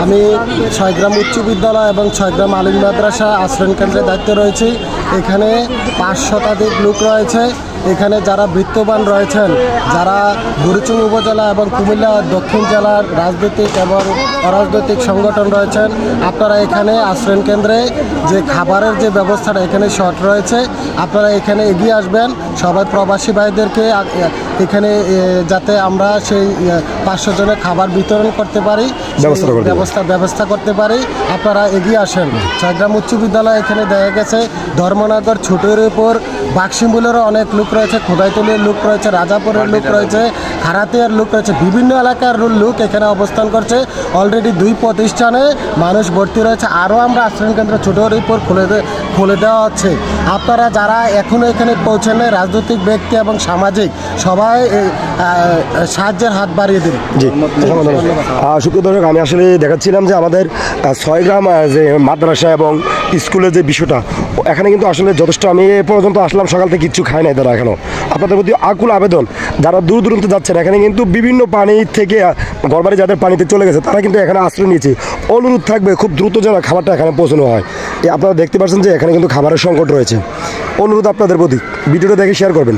আমি ছয়গ্রাম উচ্চ বিদ্যালয় এবং ছয়গ্রাম আলিম মাদ্রাসা আশ্রয়ণ কেন্দ্রে দায়িত্বে রয়েছি। এখানে 5 শতাধিক লোক রয়েছে। এখানে যারা বিত্তবান রয়েছেন, যারা বুড়িচুং উপজেলা এবং কুমিল্লা দক্ষিণ জেলার রাজনৈতিক এবং অরাজনৈতিক সংগঠন রয়েছেন, আপনারা এখানে আশ্রয়ণ কেন্দ্রে যে খাবারের যে ব্যবস্থাটা এখানে শর্ট রয়েছে, আপনারা এখানে এগিয়ে আসবেন। সবাই প্রবাসী ভাইদেরকে এখানে যাতে আমরা সেই 500 জনের খাবার বিতরণ করতে পারি, ব্যবস্থা করতে পারি, আপনারা এগিয়ে আসেন। ছয়গ্রাম উচ্চ বিদ্যালয় এখানে দেখা গেছে ধর্মনগর ছোটের উপর বাক্সিমুলেরও অনেক লোক রয়েছে, খোদাইতলির লোক রয়েছে, রাজাপুরের লোক রয়েছে, খারাতিয়ার লোক রয়েছে, বিভিন্ন এলাকার লোক এখানে অবস্থান করছে। অলরেডি 2 প্রতিষ্ঠানে মানুষ ভর্তি রয়েছে। আরও আমরা আশ্রয়ণ কেন্দ্র ছোটের উপর খুলে দেওয়া হচ্ছে। আপনারা যারা এখনও এখানে পৌঁছেন, রাজনৈতিক ব্যক্তি এবং সামাজিক সবাই সাহায্যের হাত বাড়িয়ে দিন। জি, সুপ্রিয় দর্শক, আমি আসলে দেখাচ্ছিলাম যে আমাদের ছয়গ্রাম যে মাদ্রাসা এবং স্কুলের যে বিষয়টা, এখানে কিন্তু আসলে যথেষ্ট, আমি এ পর্যন্ত আসলাম সকাল থেকে কিচ্ছু খাই নাই তারা এখনও। আপনাদের প্রতি আকুল আবেদন, যারা দূর দূরান্তে যাচ্ছেন, এখানে কিন্তু বিভিন্ন পানি থেকে ঘরবাড়ি যাদের পানিতে চলে গেছে তারা কিন্তু এখানে আশ্রয় নিয়েছে। অনুরোধ থাকবে খুব দ্রুত যেন খাবারটা এখানে পৌঁছানো হয়। আপনারা দেখতে পাচ্ছেন যে এখানে কিন্তু খাবারের সংকট রয়েছে। অনুরোধ আপনাদের প্রতি, ভিডিওটা দেখে শেয়ার করবেন।